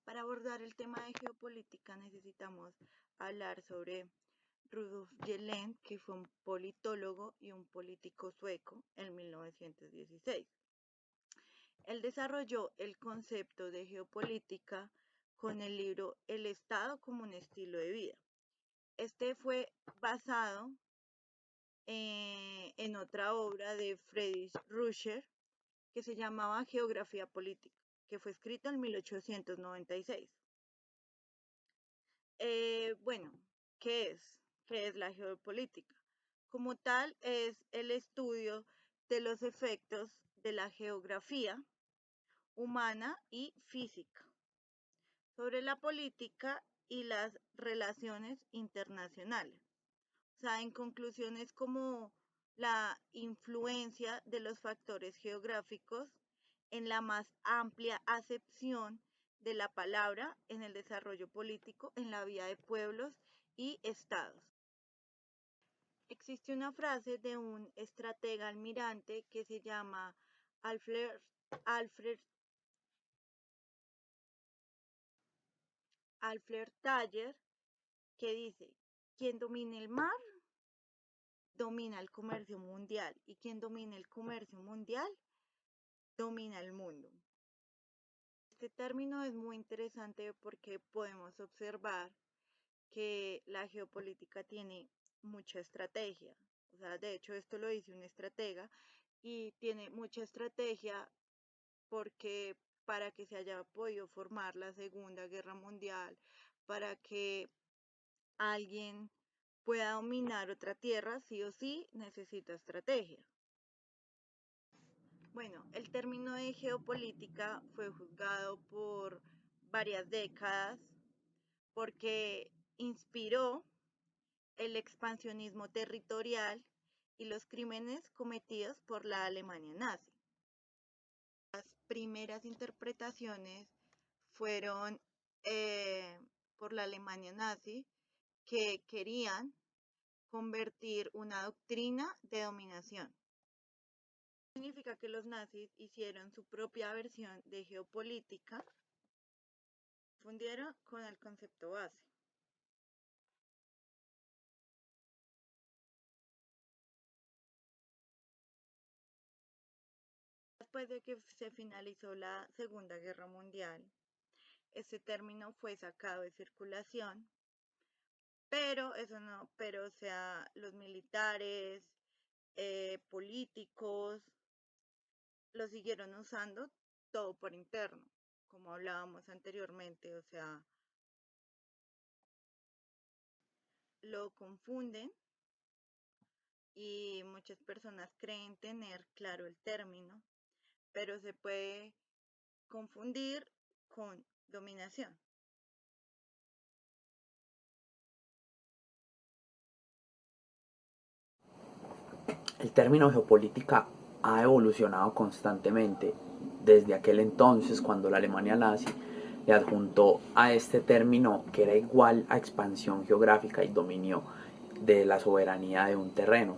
Para abordar el tema de geopolítica necesitamos hablar sobre Rudolf Gelend, que fue un politólogo y un político sueco en 1916. Él desarrolló el concepto de geopolítica con el libro El Estado como un estilo de vida. Este fue basado en otra obra de Friedrich Rucker que se llamaba Geografía Política, que fue escrita en 1896. Bueno, ¿qué es? ¿Qué es la geopolítica? Como tal, es el estudio de los efectos de la geografía humana y física sobre la política y las relaciones internacionales. O sea, en conclusiones como la influencia de los factores geográficos en la más amplia acepción de la palabra en el desarrollo político en la vida de pueblos y estados. Existe una frase de un estratega almirante que se llama Alfred, Alfred, Alfred Taller que dice, quien domine el mar domina el comercio mundial y quien domina el comercio mundial domina el mundo. Este término es muy interesante porque podemos observar que la geopolítica tiene mucha estrategia. O sea, de hecho, esto lo dice un estratega y tiene mucha estrategia porque para que se haya podido formar la Segunda Guerra Mundial, para que alguien pueda dominar otra tierra, sí o sí necesita estrategia. Bueno, el término de geopolítica fue juzgado por varias décadas porque inspiró el expansionismo territorial y los crímenes cometidos por la Alemania nazi. Las primeras interpretaciones fueron por la Alemania nazi que querían convertir una doctrina de dominación. Significa que los nazis hicieron su propia versión de geopolítica, fundieron con el concepto base. Después de que se finalizó la Segunda Guerra Mundial, este término fue sacado de circulación, pero eso no, pero o sea, los militares, políticos, lo siguieron usando todo por interno, como hablábamos anteriormente, o sea, lo confunden y muchas personas creen tener claro el término, pero se puede confundir con dominación. El término geopolítica ha evolucionado constantemente desde aquel entonces cuando la Alemania nazi le adjuntó a este término que era igual a expansión geográfica y dominio de la soberanía de un terreno.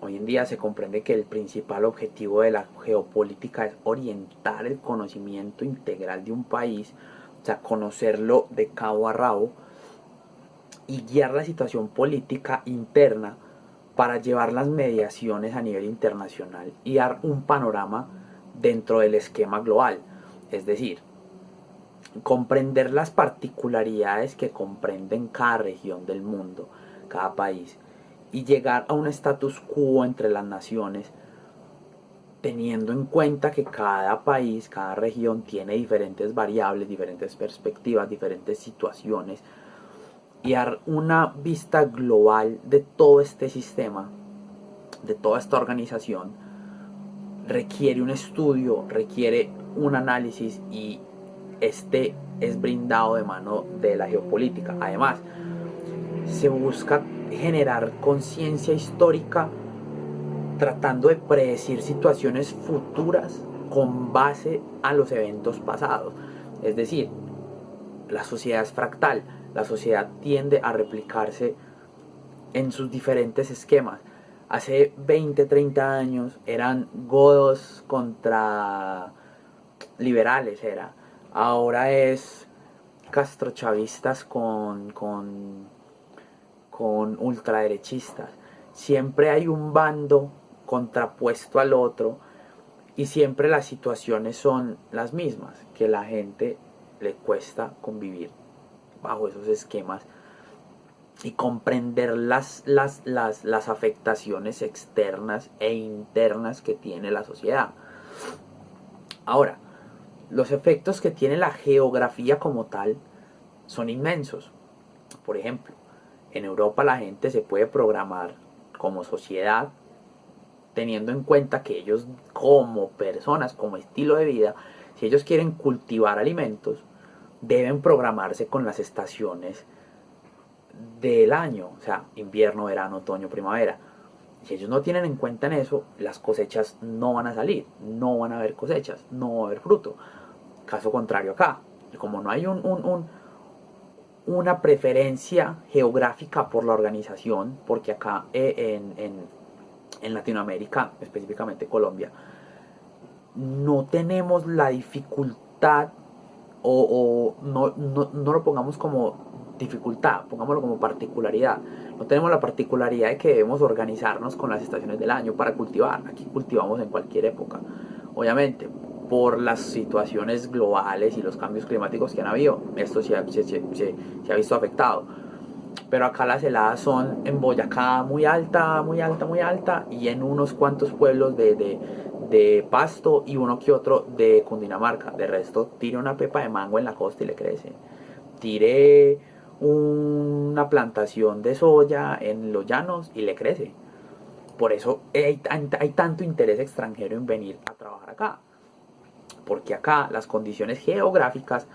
Hoy en día se comprende que el principal objetivo de la geopolítica es orientar el conocimiento integral de un país, o sea, conocerlo de cabo a rabo y guiar la situación política interna para llevar las mediaciones a nivel internacional y dar un panorama dentro del esquema global. Es decir, comprender las particularidades que comprenden cada región del mundo, cada país, y llegar a un status quo entre las naciones, teniendo en cuenta que cada país, cada región tiene diferentes variables, diferentes perspectivas, diferentes situaciones, y dar una vista global de todo este sistema, de toda esta organización, requiere un estudio, requiere un análisis y este es brindado de mano de la geopolítica. Además, se busca generar conciencia histórica tratando de predecir situaciones futuras con base a los eventos pasados. Es decir, la sociedad es fractal, la sociedad tiende a replicarse en sus diferentes esquemas. Hace 20, 30 años eran godos contra liberales, era. ahora es castrochavistas con ultraderechistas. Siempre hay un bando contrapuesto al otro y siempre las situaciones son las mismas, que la gente le cuesta convivir bajo esos esquemas y comprender las afectaciones externas e internas que tiene la sociedad. Ahora, los efectos que tiene la geografía como tal son inmensos. Por ejemplo, en Europa la gente se puede programar como sociedad teniendo en cuenta que ellos como personas, como estilo de vida, si ellos quieren cultivar alimentos, deben programarse con las estaciones del año, o sea, invierno, verano, otoño, primavera. Si ellos no tienen en cuenta en eso, las cosechas no van a salir, no van a haber cosechas, no va a haber fruto. Caso contrario acá, como no hay una preferencia geográfica por la organización, porque acá en Latinoamérica, específicamente Colombia, no tenemos la dificultad o no lo pongamos como dificultad, pongámoslo como particularidad. No tenemos la particularidad de que debemos organizarnos con las estaciones del año para cultivar. Aquí cultivamos en cualquier época. Obviamente, por las situaciones globales y los cambios climáticos que han habido, esto se ha visto afectado. Pero acá las heladas son en Boyacá muy alta, muy alta, muy alta, y en unos cuantos pueblos de Pasto y uno que otro de Cundinamarca. De resto, tire una pepa de mango en la costa y le crece. Tire una plantación de soya en los llanos y le crece. Por eso hay tanto interés extranjero en venir a trabajar acá. Porque acá las condiciones geográficas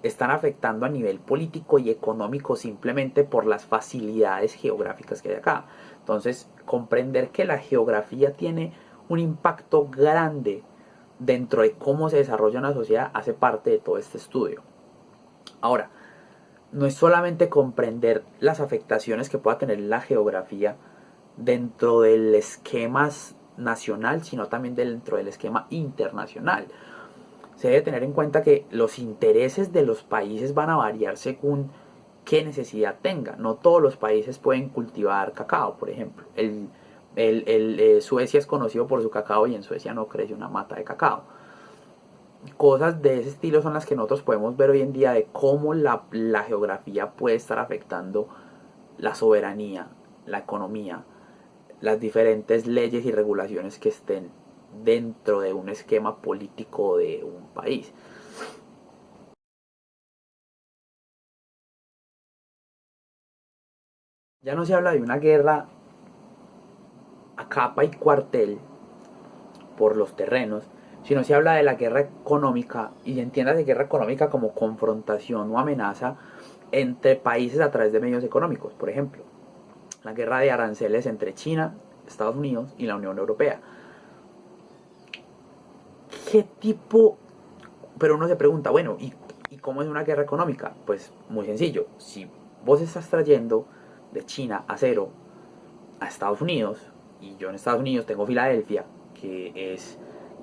están afectando a nivel político y económico simplemente por las facilidades geográficas que hay acá. Entonces, comprender que la geografía tiene un impacto grande dentro de cómo se desarrolla una sociedad hace parte de todo este estudio. Ahora, no es solamente comprender las afectaciones que pueda tener la geografía dentro del esquema nacional, sino también dentro del esquema internacional. Se debe tener en cuenta que los intereses de los países van a variar según qué necesidad tenga. No todos los países pueden cultivar cacao, por ejemplo. Suecia es conocido por su cacao y en Suecia no crece una mata de cacao. Cosas de ese estilo son las que nosotros podemos ver hoy en día de cómo la geografía puede estar afectando la soberanía, la economía, las diferentes leyes y regulaciones que estén dentro de un esquema político de un país. Ya no se habla de una guerra a capa y cuartel por los terrenos, sino se habla de la guerra económica, y entiendas de guerra económica como confrontación o amenaza entre países a través de medios económicos. Por ejemplo, la guerra de aranceles entre China, Estados Unidos y la Unión Europea. ¿Qué tipo? Pero uno se pregunta, bueno, ¿y cómo es una guerra económica? Pues muy sencillo. Si vos estás trayendo de China acero a Estados Unidos, y yo en Estados Unidos tengo Filadelfia, que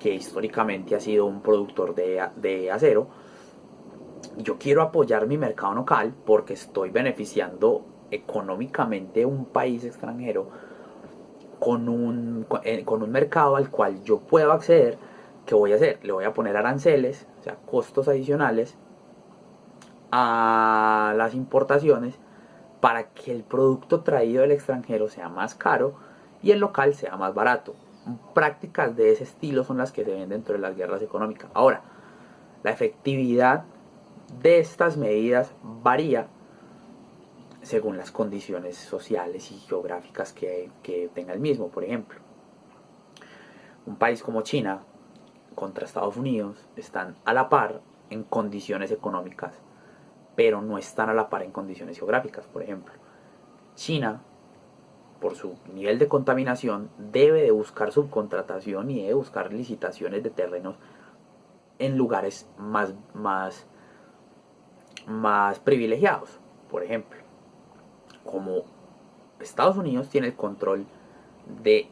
históricamente ha sido un productor de acero, yo quiero apoyar mi mercado local porque estoy beneficiando económicamente un país extranjero con un mercado al cual yo puedo acceder. ¿Qué voy a hacer? Le voy a poner aranceles, o sea, costos adicionales a las importaciones para que el producto traído del extranjero sea más caro y el local sea más barato. Prácticas de ese estilo son las que se ven dentro de las guerras económicas. Ahora, la efectividad de estas medidas varía según las condiciones sociales y geográficas que tenga el mismo. Por ejemplo, un país como China contra Estados Unidos están a la par en condiciones económicas, pero no están a la par en condiciones geográficas. Por ejemplo, China, por su nivel de contaminación, debe de buscar subcontratación y debe buscar licitaciones de terrenos en lugares más privilegiados. Por ejemplo, como Estados Unidos tiene el control de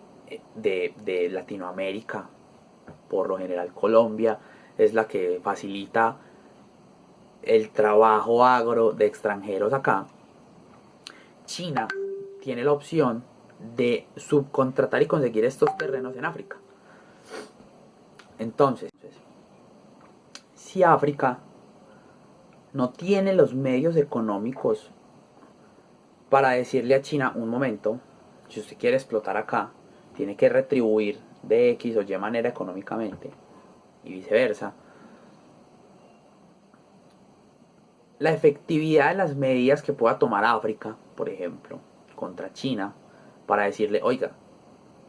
Latinoamérica, por lo general Colombia es la que facilita el trabajo agro de extranjeros acá, China tiene la opción de subcontratar y conseguir estos terrenos en África. Entonces, si África no tiene los medios económicos para decirle a China, un momento, si usted quiere explotar acá, tiene que retribuir de X o Y manera económicamente, y viceversa, la efectividad de las medidas que pueda tomar África, por ejemplo, contra China, para decirle, oiga,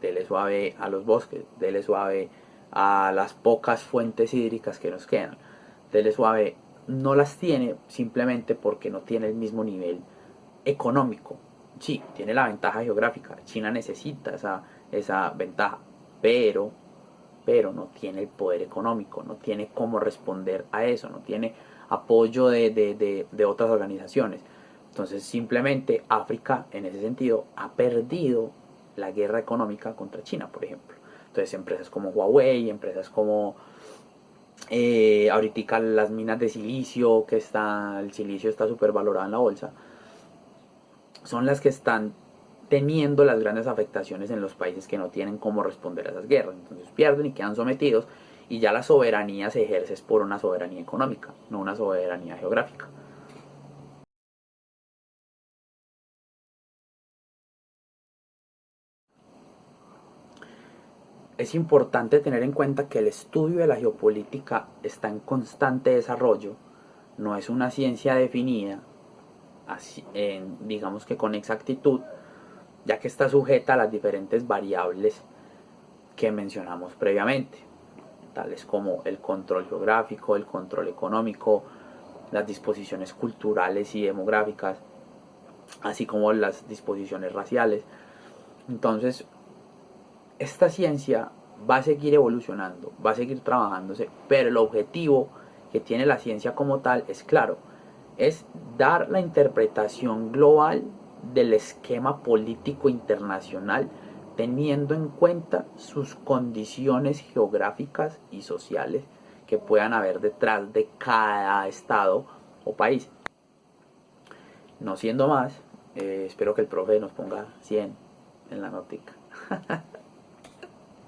dele suave a los bosques, dele suave a las pocas fuentes hídricas que nos quedan, dele suave, no las tiene simplemente porque no tiene el mismo nivel económico. Sí, tiene la ventaja geográfica, China necesita esa ventaja, pero, pero no tiene el poder económico, no tiene cómo responder a eso, no tiene apoyo de otras organizaciones. Entonces simplemente África en ese sentido ha perdido la guerra económica contra China, por ejemplo. Entonces empresas como Huawei, empresas como ahorita las minas de silicio, el silicio está súper valorado en la bolsa, son las que están teniendo las grandes afectaciones en los países que no tienen cómo responder a esas guerras. Entonces pierden y quedan sometidos y ya la soberanía se ejerce por una soberanía económica, no una soberanía geográfica. Es importante tener en cuenta que el estudio de la geopolítica está en constante desarrollo, no es una ciencia definida, digamos que con exactitud, ya que está sujeta a las diferentes variables que mencionamos previamente, tales como el control geográfico, el control económico, las disposiciones culturales y demográficas, así como las disposiciones raciales. Entonces, esta ciencia va a seguir evolucionando, va a seguir trabajándose, pero el objetivo que tiene la ciencia como tal es claro, es dar la interpretación global del esquema político internacional teniendo en cuenta sus condiciones geográficas y sociales que puedan haber detrás de cada estado o país. No siendo más, espero que el profe nos ponga 100 en la notica.